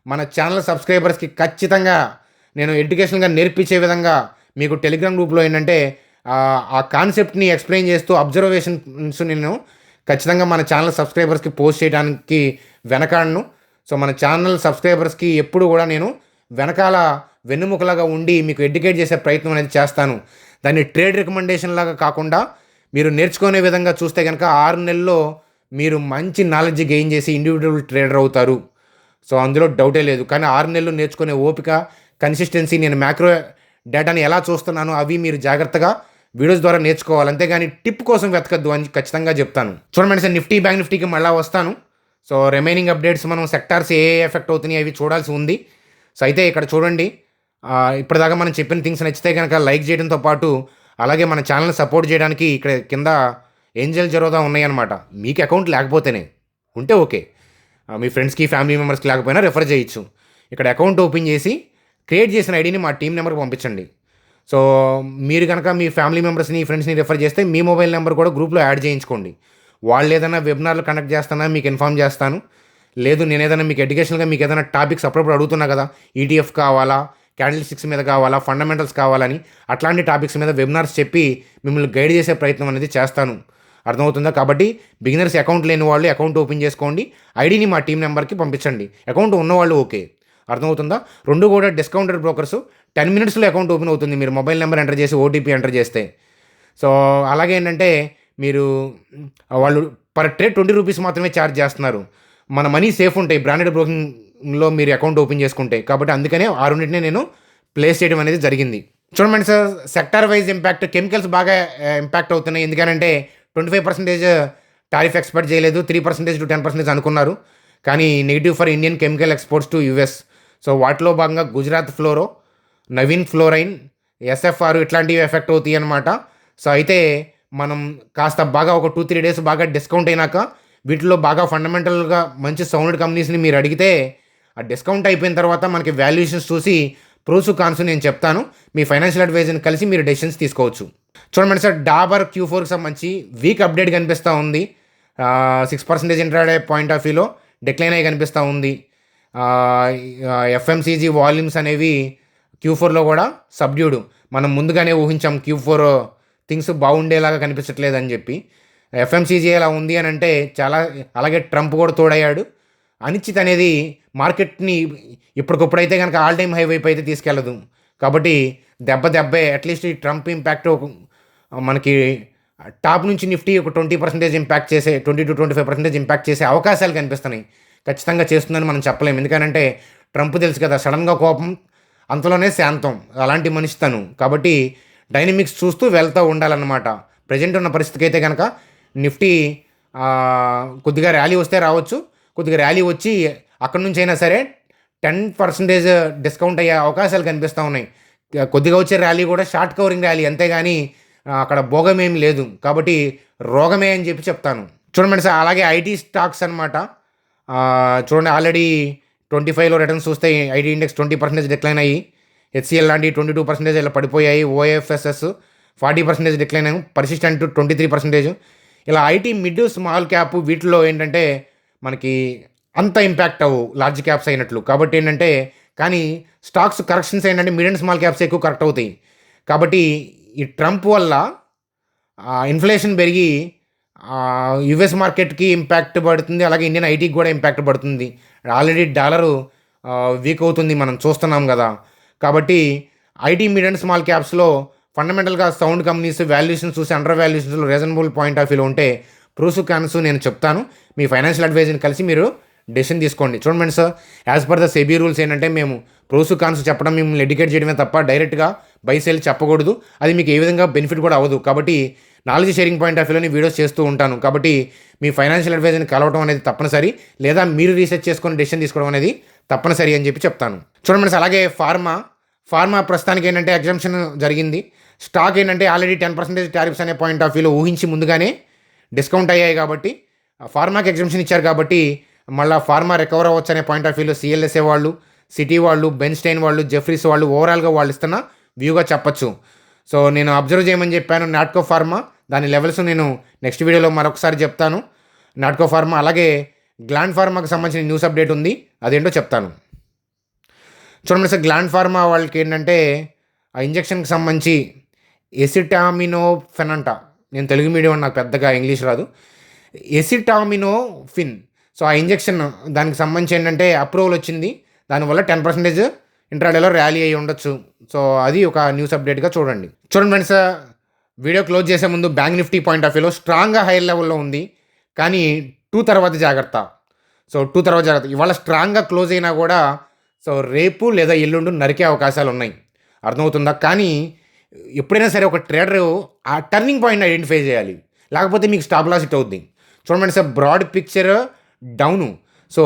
మన ఛానల్ సబ్స్క్రైబర్స్‌కి ఖచ్చితంగా నేను ఎడ్యుకేషనల్‌గా నేర్పించే విధంగా మీకు టెలిగ్రామ్ గ్రూప్‌లో ఏంటంటే ఆ కాన్సెప్ట్‌ని ఎక్స్‌ప్లెయిన్ చేస్తూ అబ్జర్వేషన్స్ నేను ఖచ్చితంగా మన ఛానల్ సబ్స్క్రైబర్స్‌కి పోస్ట్ చేయడానికి వెనకాడను. సో, మన ఛానల్ సబ్స్క్రైబర్స్‌కి ఎప్పుడు కూడా నేను వెనకాల వెన్నెముకలాగా ఉండి మీకు ఎడ్యుకేట్ చేసే ప్రయత్నం అనేది చేస్తాను. దాన్ని ట్రేడ్ రికమెండేషన్ లాగా కాకుండా మీరు నేర్చుకునే విధంగా చూస్తే గనక 6 నెలల్లో మీరు మంచి నాలెడ్జ్ గెయిన్ చేసి ఇండివిడ్యువల్ ట్రేడర్ అవుతారు. సో, అందులో డౌటే లేదు. కానీ 6 నెలలు నేర్చుకునే ఓపిక, కన్సిస్టెన్సీ నేను మ్యాక్రో డేటాని ఎలా చూస్తున్నానో అవి మీరు జాగ్రత్తగా వీడియోస్ ద్వారా నేర్చుకోవాలి. అంతేగాని టిప్ కోసం వెతకద్దు అని ఖచ్చితంగా చెప్తాను. చూడండి సార్ నిఫ్టీ, బ్యాంక్ నిఫ్టీకి మళ్ళీ వస్తాను. సో, రిమైనింగ్ అప్డేట్స్ మనం సెక్టార్స్ ఏ ఎఫెక్ట్ అవుతున్నాయి అవి చూడాల్సి ఉంది. సో, అయితే ఇక్కడ చూడండి ఇప్పటిదాకా మనం చెప్పిన థింగ్స్ నచ్చితే కనుక లైక్ చేయడంతో పాటు అలాగే మన ఛానల్ని సపోర్ట్ చేయడానికి ఇక్కడ కింద ఏంజల్ జరోదా ఉన్నాయన్నమాట. మీకు అకౌంట్ లేకపోతేనే, ఉంటే ఓకే, మీ ఫ్రెండ్స్కి ఫ్యామిలీ మెంబర్స్కి లేకపోయినా రెఫర్ చేయొచ్చు. ఇక్కడ అకౌంట్ ఓపెన్ చేసి క్రియేట్ చేసిన ఐడిని మా టీం నెంబర్కి పంపించండి. సో మీరు కనుక మీ ఫ్యామిలీ మెంబర్స్ని ఫ్రెండ్స్ని రెఫర్ చేస్తే మీ మొబైల్ నెంబర్ కూడా గ్రూప్లో యాడ్ చేయించుకోండి. వాళ్ళు ఏదైనా వెబినార్లు కండక్ట్ చేస్తానా మీకు ఇన్ఫామ్ చేస్తాను. లేదు నేను ఏదైనా మీకు ఎడ్యుకేషనల్గా మీకు ఏదైనా టాపిక్స్ అప్పుడప్పుడు అడుగుతున్నా కదా, ఈటీఎఫ్ కావాలా, క్యాండిల్ స్టిక్స్ మీద కావాలా, ఫండమెంటల్స్ కావాలని, అట్లాంటి టాపిక్స్ మీద వెబినార్స్ చెప్పి మిమ్మల్ని గైడ్ చేసే ప్రయత్నం అనేది చేస్తాను. అర్థమవుతుందా? కాబట్టి బిగినర్స్ అకౌంట్ లేని వాళ్ళు అకౌంట్ ఓపెన్ చేసుకోండి, ఐడిని మా టీం నెంబర్కి పంపించండి. అకౌంట్ ఉన్నవాళ్ళు ఓకే. అర్థమవుతుందా? రెండు కూడా డిస్కౌంటెడ్ బ్రోకర్స్. 10 minutesలో అకౌంట్ ఓపెన్ అవుతుంది మీరు మొబైల్ నెంబర్ ఎంటర్ చేసి ఓటీపీ ఎంటర్ చేస్తే. సో అలాగే ఏంటంటే మీరు వాళ్ళు పర్ ట్రేడ్ 20 రూపీస్ మాత్రమే ఛార్జ్ చేస్తున్నారు. మన మనీ సేఫ్ ఉంటాయి బ్రాండెడ్ బ్రోకింగ్లో మీరు అకౌంట్ ఓపెన్ చేసుకుంటే. కాబట్టి అందుకనే ఆ రెండింటిని నేను ప్లేస్ చేయడం అనేది జరిగింది. చూడండి sir, sector wise impact chemicals బాగా ఇంపాక్ట్ అవుతున్నాయి. ఎందుకంటే 25% టారిఫ్ ఎక్స్పెక్ట్ చేయలేదు, 3% to 10% అనుకున్నారు. కానీ negative for Indian chemical exports to US. So వాటిలో భాగంగా గుజరాత్ ఫ్లోరో, నవీన్ ఫ్లోరైన్, ఎస్ఎఫ్ఆర్ ఇట్లాంటివి ఎఫెక్ట్ అవుతాయి అన్నమాట. సో అయితే మనం కాస్త బాగా ఒక 2-3 days బాగా డిస్కౌంట్ అయినాక వీటిలో బాగా ఫండమెంటల్గా మంచి సౌండ్ కంపెనీస్ని మీరు అడిగితే ఆ డిస్కౌంట్ అయిపోయిన తర్వాత మనకి వాల్యుయేషన్స్ చూసి ప్రోస్ కాన్స్ నేను చెప్తాను. మీ ఫైనాన్షియల్ అడ్వైజర్ని కలిసి మీరు డెసిషన్స్ తీసుకోవచ్చు. చూడండి సార్, డాబర్ Q4కి సంబంధించి వీక్ అప్డేట్ కనిపిస్తూ ఉంది. 6% ఇంట్రాడే పాయింట్ ఆఫ్ వ్యూలో డిక్లైన్ అయ్యి కనిపిస్తూ ఉంది. ఎఫ్ఎంసీజీ వాల్యూమ్స్ అనేవి Q4లో కూడా సబ్డ్యూడ్. మనం ముందుగానే ఊహించాం Q4 థింగ్స్ బాగుండేలాగా కనిపించట్లేదని చెప్పి. ఎఫ్ఎంసీజీ ఎలా ఉంది అని అంటే చాలా, అలాగే ట్రంప్ కూడా తోడయ్యాడు. అనిశ్చిత అనేది మార్కెట్ని ఇప్పటికప్పుడైతే కనుక ఆల్ టైమ్ హై వైపు అయితే తీసుకెళ్ళదు. కాబట్టి దెబ్బే అట్లీస్ట్ ఈ ట్రంప్ ఇంపాక్ట్ మనకి టాప్ నుంచి నిఫ్టీ ఒక 20% ఇంపాక్ట్ చేసే, 20 to 25% ఇంపాక్ట్ చేసే అవకాశాలు కనిపిస్తున్నాయి. ఖచ్చితంగా చేస్తుందని మనం చెప్పలేము. ఎందుకంటే ట్రంప్ తెలుసు కదా, సడన్గా కోపం అంతలోనే శాంతం, అలాంటి మనిషి తను. కాబట్టి డైనమిక్స్ చూస్తూ వెళ్తూ ఉండాలన్నమాట. ప్రజెంట్ ఉన్న పరిస్థితికి అయితే కనుక నిఫ్టీ కొద్దిగా ర్యాలీ వస్తే రావచ్చు, కొద్దిగా ర్యాలీ వచ్చి అక్కడి నుంచి అయినా సరే 10% డిస్కౌంట్ అయ్యే అవకాశాలు కనిపిస్తూ ఉన్నాయి. కొద్దిగా వచ్చే ర్యాలీ కూడా షార్ట్ కవరింగ్ ర్యాలీ, అంతేగాని అక్కడ భోగమేం లేదు. కాబట్టి రోగమే అని చెప్తాను. చూడండి సార్, అలాగే ఐటీ స్టాక్స్ అనమాట. చూడండి ఆల్రెడీ 25లో రిటర్న్స్ చూస్తే ఐటీ ఇండెక్స్ 20% డిక్లైన్ అయ్యి, హెచ్సిఎల్ లాంటి 22% ఇలా పడిపోయాయి. ఓఎఫ్ఎస్ఎస్ 40% డిక్లైన్ అయ్యి, పర్సిస్టెంట్ 23%. ఇలా ఐటీ మిడ్ స్మాల్ క్యాప్ వీటిలో ఏంటంటే మనకి అంత ఇంపాక్ట్ అవ్వు లార్జ్ క్యాప్స్ అయినట్లు. కాబట్టి ఏంటంటే కానీ స్టాక్స్ కరెక్షన్స్ ఏంటంటే మిడ్ అండ్ స్మాల్ క్యాప్స్ ఎక్కువ కరెక్ట్ అవుతాయి. కాబట్టి ఈ ట్రంప్ వల్ల ఇన్ఫ్లేషన్ పెరిగి యుఎస్ మార్కెట్కి ఇంపాక్ట్ పడుతుంది, అలాగే ఇండియన్ ఐటీకి కూడా ఇంపాక్ట్ పడుతుంది. ఆల్రెడీ డాలరు వీక్ అవుతుంది, మనం చూస్తున్నాం కదా. కాబట్టి ఐటీ మిడ్ అండ్ స్మాల్ క్యాప్స్లో ఫండమెంటల్గా సౌండ్ కంపెనీస్ వాల్యుయేషన్స్ చూసి అండర్ వాల్యుయేషన్స్లో రీజనబుల్ పాయింట్ ఆఫ్ వ్యూలో ఉంటే ప్రోస్ కాన్స్ నేను చెప్తాను. మీ ఫైనాన్షియల్ అడ్వైజర్ని కలిసి మీరు డెసిషన్ తీసుకోండి. చూడండి sir, as per the SEBI rules ఏంటంటే మేము ప్రోస్ కాన్స్ చెప్పడం, మిమ్మల్ని ఎడ్యుకేట్ చేయడమే తప్ప డైరెక్ట్గా బై సేల్ చెప్పకూడదు. అది మీకు ఏ విధంగా బెనిఫిట్ కూడా అవ్వదు. కాబట్టి నాలెడ్జ్ షేరింగ్ పాయింట్ ఆఫ్ వ్యూలోని వీడియోస్ చేస్తూ ఉంటాను. కాబట్టి మీ ఫైనాన్షియల్ అడ్వైజర్ని కలవడం అనేది తప్పనిసరి, లేదా మీరు రీసెర్చ్ చేసుకొని డెసిషన్ తీసుకోవడం అనేది తప్పనిసరి అని చెప్తాను. చూడండి సార్, అలాగే ఫార్మా ప్రస్తుతానికి ఏంటంటే ఎగ్జంప్షన్ జరిగింది. స్టాక్ ఏంటంటే ఆల్రెడీ 10% టారిఫ్స్ అనే పాయింట్ ఆఫ్ వ్యూలో ఊహించి ముందుగానే డిస్కౌంట్ అయ్యాయి. కాబట్టి ఫార్మాకి ఎగ్జంప్షన్ ఇచ్చారు. కాబట్టి మళ్ళీ ఫార్మా రికవర్ అవ్వచ్చు అనే పాయింట్ ఆఫ్ వ్యూలో సిఎల్ఎస్ఏ వాళ్ళు, సిటీ వాళ్ళు, బెన్స్టైన్ వాళ్ళు, జెఫ్రీస్ వాళ్ళు ఓవరాల్గా వాళ్ళు ఇస్తున్న వ్యూగా చెప్పచ్చు. సో నేను అబ్జర్వ్ చేయమని చెప్పాను నాట్కో ఫార్మా. దాని లెవెల్స్ నేను నెక్స్ట్ వీడియోలో మరొకసారి చెప్తాను. నాట్కో ఫార్మా అలాగే గ్లాండ్ ఫార్మాకి సంబంధించిన న్యూస్ అప్డేట్ ఉంది, అదేంటో చెప్తాను. చూడండి సార్, గ్లాండ్ ఫార్మా వాళ్ళకి ఏంటంటే ఆ ఇంజక్షన్కి సంబంధించి ఎసిటామినోఫెన్ అంట. నేను తెలుగు మీడియం, నాకు పెద్దగా ఇంగ్లీష్ రాదు. ఎసిటామినోఫిన్. సో ఆ ఇంజక్షన్ దానికి సంబంధించి ఏంటంటే అప్రూవల్ వచ్చింది. దానివల్ల 10% ఇంట్రాడేలో ర్యాలీ అయ్యి ఉండొచ్చు. సో అది ఒక న్యూస్ అప్డేట్గా చూడండి ఫ్రెండ్స్. వీడియో క్లోజ్ చేసే ముందు బ్యాంక్ నిఫ్టీ పాయింట్ ఆఫ్ వ్యూలో స్ట్రాంగ్గా హై లెవెల్లో ఉంది, కానీ 2 తర్వాత జాగ్రత్త. సో 2 తర్వాత జాగ్రత్త. ఇవాళ స్ట్రాంగ్గా క్లోజ్ అయినా కూడా సో రేపు లేదా ఎల్లుండి నరికే అవకాశాలు ఉన్నాయి. అర్థమవుతుందా? కానీ ఎప్పుడైనా సరే ఒక ట్రేడర్ ఆ టర్నింగ్ పాయింట్ ఐడెంటిఫై చేయాలి, లేకపోతే మీకు స్టాప్ లాస్ హిట్ అవుద్ది. చూడండి sir, broad picture down. So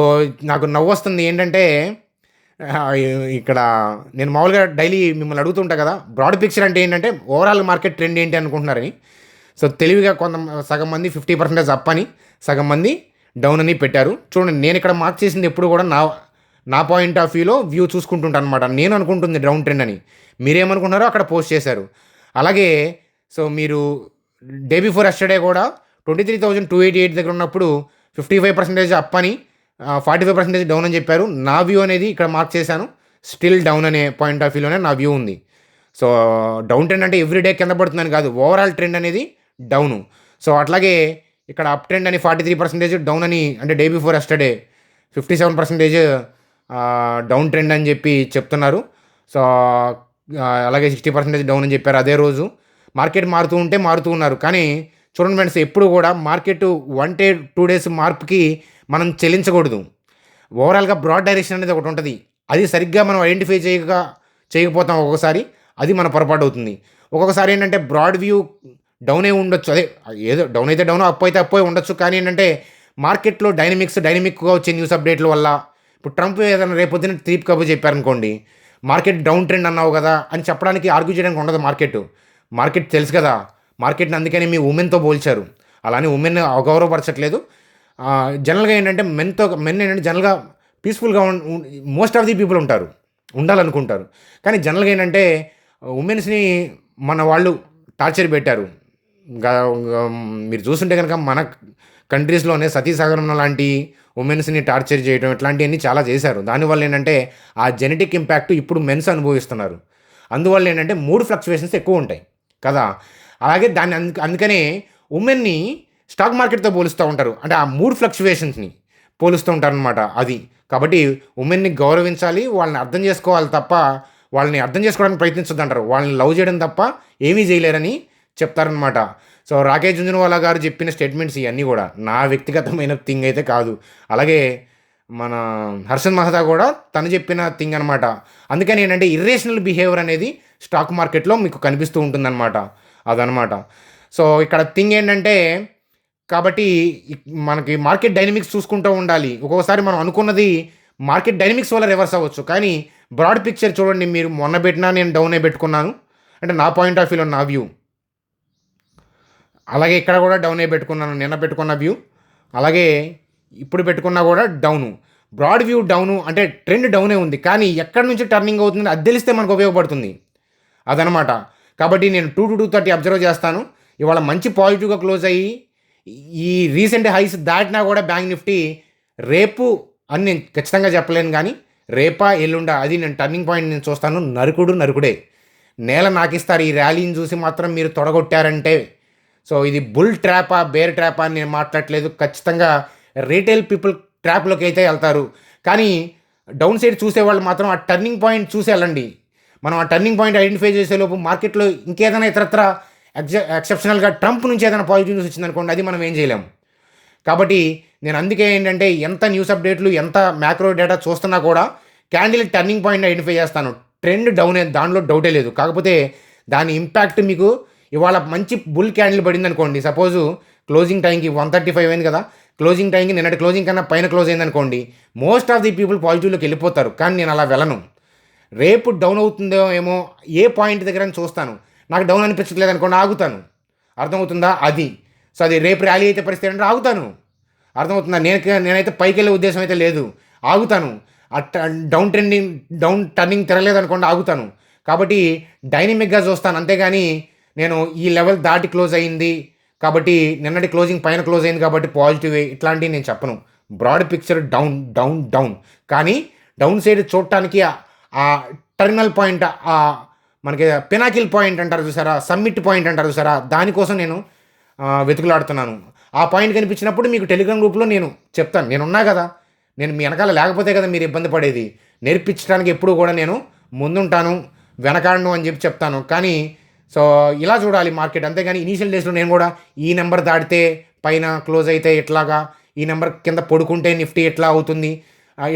నాకు నవ్వు వస్తుంది ఏంటంటే ఇక్కడ నేను మామూలుగా డైలీ మిమ్మల్ని అడుగుతుంటా కదా, బ్రాడ్ పిక్చర్ అంటే ఏంటంటే ఓవరాల్ మార్కెట్ ట్రెండ్ ఏంటి అనుకుంటున్నారని. సో తెలివిగా సగం మంది 50% అప్ అని, సగం మంది డౌన్ అని పెట్టారు. చూడండి, నేను ఇక్కడ మార్క్ చేసింది ఎప్పుడు కూడా నా పాయింట్ ఆఫ్ వ్యూ చూసుకుంటుంటాను అనమాట. నేను అనుకుంటుంది డౌన్ ట్రెండ్ అని, మీరేమనుకుంటున్నారో అక్కడ పోస్ట్ చేశారు. అలాగే సో మీరు డే బిఫోర్ ఎస్టర్డే కూడా 23,288 దగ్గర ఉన్నప్పుడు 55% అప్ అని, 45% డౌన్ అని చెప్పారు. నా వ్యూ అనేది ఇక్కడ మార్క్ చేశాను. స్టిల్ డౌన్ అనే పాయింట్ ఆఫ్ వ్యూలోనే నా వ్యూ ఉంది. సో డౌన్ ట్రెండ్ అంటే ఎవ్రీడే కింద పడుతుందని కాదు, ఓవరాల్ ట్రెండ్ అనేది డౌను. సో అట్లాగే ఇక్కడ అప్ ట్రెండ్ అని 43% డౌన్ అని, అంటే day before yesterday 57% down trend అని చెప్పి చెప్తున్నారు. సో అలాగే 60% డౌన్ అని చెప్పారు అదే రోజు. మార్కెట్ మారుతూ ఉన్నారు. కానీ చూడండి ఫ్రెండ్స్, ఎప్పుడు కూడా మార్కెట్ 1 డే 2 డేస్ మార్పుకి మనం చెల్లించకూడదు. ఓవరాల్గా బ్రాడ్ డైరెక్షన్ అనేది ఒకటి ఉంటుంది. అది సరిగ్గా మనం ఐడెంటిఫై చేయకపోతాం ఒక్కొక్కసారి, అది మన పొరపాటు అవుతుంది. ఒక్కొక్కసారి ఏంటంటే బ్రాడ్ వ్యూ డౌన్ అయి ఉండొచ్చు, అదే ఏదో డౌన్ అయితే డౌన్, అప్ అయితే అప్ అయి ఉండొచ్చు. కానీ ఏంటంటే మార్కెట్లో డైనమిక్గా వచ్చే న్యూస్ అప్డేట్ల వల్ల, ఇప్పుడు ట్రంప్ ఏదైనా రేపొద్దున తీర్పు కబు చెప్పారనుకోండి, మార్కెట్ డౌన్ ట్రెండ్ అన్నావు కదా అని చెప్పడానికి, ఆర్గ్యూ చేయడానికి ఉండదు. మార్కెట్ తెలుసు కదా, మార్కెట్ని అందుకని మీ ఉమెన్తో పోల్చారు. అలానే ఉమెన్ అగౌరవపరచట్లేదు. జనరల్గా ఏంటంటే మెన్ ఏంటంటే జనరల్గా పీస్ఫుల్గా మోస్ట్ ఆఫ్ ది పీపుల్ ఉండాలనుకుంటారు. కానీ జనరల్గా ఏంటంటే ఉమెన్స్ని మన వాళ్ళు టార్చర్ పెట్టారు. మీరు చూస్తుంటే కనుక మన కంట్రీస్లోనే సతీ సహగమనం లాంటి ఉమెన్స్ని టార్చర్ చేయడం, ఇట్లాంటివన్నీ చాలా చేశారు. దానివల్ల ఏంటంటే ఆ జెనెటిక్ ఇంపాక్ట్ ఇప్పుడు మెన్స్ అనుభవిస్తున్నారు. అందువల్ల ఏంటంటే మూడ్ ఫ్లక్చువేషన్స్ ఎక్కువ ఉంటాయి కదా. అలాగే అందుకనే ఉమెన్ని స్టాక్ మార్కెట్తో పోలుస్తూ ఉంటారు. అంటే ఆ మూడ్ ఫ్లక్చువేషన్స్ని పోలుస్తూ ఉంటారు అనమాట. అది కాబట్టి ఉమెన్ని గౌరవించాలి, వాళ్ళని అర్థం చేసుకోవాలి తప్ప, వాళ్ళని అర్థం చేసుకోవడానికి ప్రయత్నించొద్దు అంటారు. వాళ్ళని లవ్ చేయడం తప్ప ఏమీ చేయలేరని చెప్తారనమాట. సో రాకేష్ జుంజునవాలా గారు చెప్పిన స్టేట్మెంట్స్ ఇవన్నీ కూడా నా వ్యక్తిగతమైన థింగ్ అయితే కాదు. అలాగే మన హర్షద్ మహతా కూడా తను చెప్పిన థింగ్ అనమాట. అందుకని ఏంటంటే ఇర్రేషనల్ బిహేవియర్ అనేది స్టాక్ మార్కెట్లో మీకు కనిపిస్తూ ఉంటుందన్నమాట. అదనమాట. సో ఇక్కడ థింగ్ ఏంటంటే, కాబట్టి మనకి మార్కెట్ డైనమిక్స్ చూసుకుంటూ ఉండాలి. ఒక్కొక్కసారి మనం అనుకున్నది మార్కెట్ డైనమిక్స్ వల్ల రివర్స్ అవ్వచ్చు. కానీ బ్రాడ్ పిక్చర్ చూడండి, మీరు మొన్న పెట్టినా నేను డౌన్ అయి పెట్టుకున్నాను, అంటే నా పాయింట్ ఆఫ్ వ్యూలో నా వ్యూ. అలాగే ఇక్కడ కూడా డౌన్ అయి పెట్టుకున్నాను, నిన్న పెట్టుకున్న వ్యూ. అలాగే ఇప్పుడు పెట్టుకున్నా కూడా డౌను. బ్రాడ్ వ్యూ డౌను అంటే ట్రెండ్ డౌనే ఉంది, కానీ ఎక్కడి నుంచి టర్నింగ్ అవుతుంది అది తెలిస్తే మనకు ఉపయోగపడుతుంది. అదనమాట. కాబట్టి నేను 2 to 230 అబ్జర్వ్ చేస్తాను. ఇవాళ మంచి పాజిటివ్గా క్లోజ్ అయ్యి ఈ రీసెంట్ హైస్ దాటినా కూడా బ్యాంక్ నిఫ్టీ రేపు అని నేను ఖచ్చితంగా చెప్పలేను. కానీ రేపా ఎల్లుండా అది నేను టర్నింగ్ పాయింట్ నేను చూస్తాను. నరుకుడే నేల నాకిస్తారు. ఈ ర్యాలీని చూసి మాత్రం మీరు తొడగొట్టారంటే, సో ఇది బుల్ ట్రాపా బేర్ ట్రాపా అని నేను మాట్లాడట్లేదు. ఖచ్చితంగా రీటైల్ పీపుల్ ట్రాప్లోకి అయితే వెళ్తారు. కానీ డౌన్ సైడ్ చూసేవాళ్ళు మాత్రం ఆ టర్నింగ్ పాయింట్ చూసి వెళ్ళండి. మనం ఆ టర్నింగ్ పాయింట్ ఐడెంటిఫై చేసేలోపు మార్కెట్లో ఇంకేదైనా ఇతరత్ర ఎక్సెప్షనల్గా ట్రంప్ నుంచి ఏదైనా పాజిటివ్ న్యూస్ వచ్చిందనుకోండి, అది మనం ఏం చేయలేము. కాబట్టి నేను అందుకే ఏంటంటే ఎంత న్యూస్ అప్డేట్లు, ఎంత మ్యాక్రో డేటా చూస్తున్నా కూడా క్యాండిల్ టర్నింగ్ పాయింట్ ఐడెంటిఫై చేస్తాను. ట్రెండ్ డౌన్ అయ్యేది, దానిలో డౌటే లేదు. కాకపోతే దాని ఇంపాక్ట్ మీకు ఇవాళ మంచి బుల్ క్యాండిల్ పడింది అనుకోండి, సపోజు క్లోజింగ్ టైంకి 135 అయింది కదా, క్లోజింగ్ టైంకి నిన్నటి క్లోజింగ్ కన్నా పైన క్లోజ్ అయింది అనుకోండి, మోస్ట్ ఆఫ్ ది పీపుల్ పాజిటివ్లోకి వెళ్ళిపోతారు. కానీ నేను అలా వెళ్ళను. రేపు డౌన్ అవుతుందో ఏమో ఏ పాయింట్ దగ్గర చూస్తాను. నాకు డౌన్ అనిపించట్లేదు అనుకోండి, ఆగుతాను. అర్థమవుతుందా? అది సో అది రేపు ర్యాలీ అయితే పరిస్థితి అంటే ఆగుతాను. అర్థమవుతుందా? నేనైతే పైకి వెళ్ళే ఉద్దేశం అయితే లేదు, ఆగుతాను. డౌన్ టర్నింగ్ తిరగలేదు అనుకోండి, ఆగుతాను. కాబట్టి డైనమిక్గా చూస్తాను, అంతేగాని నేను ఈ లెవెల్ దాటి క్లోజ్ అయ్యింది కాబట్టి, నిన్నటి క్లోజింగ్ పైన క్లోజ్ అయింది కాబట్టి పాజిటివ్ ఇట్లాంటివి నేను చెప్పను. Broad picture down. కానీ డౌన్ సైడ్ చూడటానికి ఆ టర్మినల్ పాయింట్, మనకి పినాకిల్ పాయింట్ అంటారు చూసారా, సమ్మిట్ పాయింట్ అంటారు చూసారా, దానికోసం నేను వెతుకులాడుతున్నాను. ఆ పాయింట్ కనిపించినప్పుడు మీకు టెలిగ్రామ్ గ్రూప్లో నేను చెప్తాను. నేనున్నా కదా, నేను మీ వెనకాల లేకపోతే కదా మీరు ఇబ్బంది పడేది. నేర్పించడానికి ఎప్పుడు కూడా నేను ముందుంటాను, వెనకాడను అని చెప్తాను. కానీ సో ఇలా చూడాలి మార్కెట్, అంతేగాని ఇనీషియల్ డేస్లో నేను కూడా ఈ నెంబర్ దాటితే పైన క్లోజ్ అయితే ఇట్లాగా, ఈ నెంబర్ కింద పడుకుంటే నిఫ్టీ ఎట్లా అవుతుంది,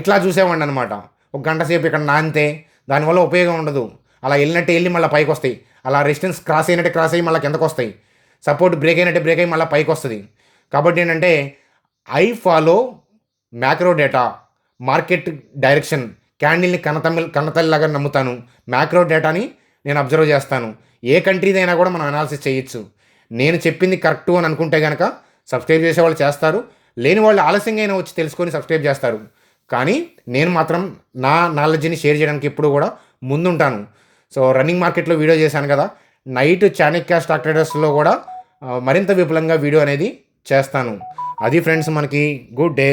ఇట్లా చూసేవాడిని అనమాట. ఒక గంట సేపు ఇక్కడ నానితే దానివల్ల ఉపయోగం ఉండదు. అలా వెళ్ళినట్టు వెళ్ళి మళ్ళీ పైకి వస్తాయి, అలా రెసిస్టెన్స్ క్రాస్ అయినట్టే క్రాస్ అయ్యి మళ్ళీ కిందకు వస్తాయి, సపోర్ట్ బ్రేక్ అయినట్టే బ్రేక్ అయ్యి మళ్ళీ పైకి వస్తుంది. కాబట్టి ఏంటంటే I follow macro data, market direction, క్యాండిల్ని కన్నతల్లిలాగా నమ్ముతాను. మ్యాక్రో డేటాని నేను అబ్జర్వ్ చేస్తాను. ఏ కంట్రీదైనా కూడా మనం అనాలిసిస్ చేయొచ్చు. నేను చెప్పింది కరెక్టు అని అనుకుంటే గనక సబ్స్క్రైబ్ చేసేవాళ్ళు చేస్తారు. లేని వాళ్ళు ఆలస్యంగా అయినా వచ్చి తెలుసుకొని సబ్స్క్రైబ్ చేస్తారు. కానీ నేను మాత్రం నా నాలెడ్జ్‌ని షేర్ చేయడానికి ఎప్పుడు కూడా ముందుంటాను. సో, రన్నింగ్ మార్కెట్‌లో వీడియో చేశాను కదా! నైట్ చాణక్య స్టాక్ ట్రేడర్స్‌లో కూడా మరింత విపులంగా వీడియో అనేది చేస్తాను. అది ఫ్రెండ్స్ మనకి గుడ్ డే.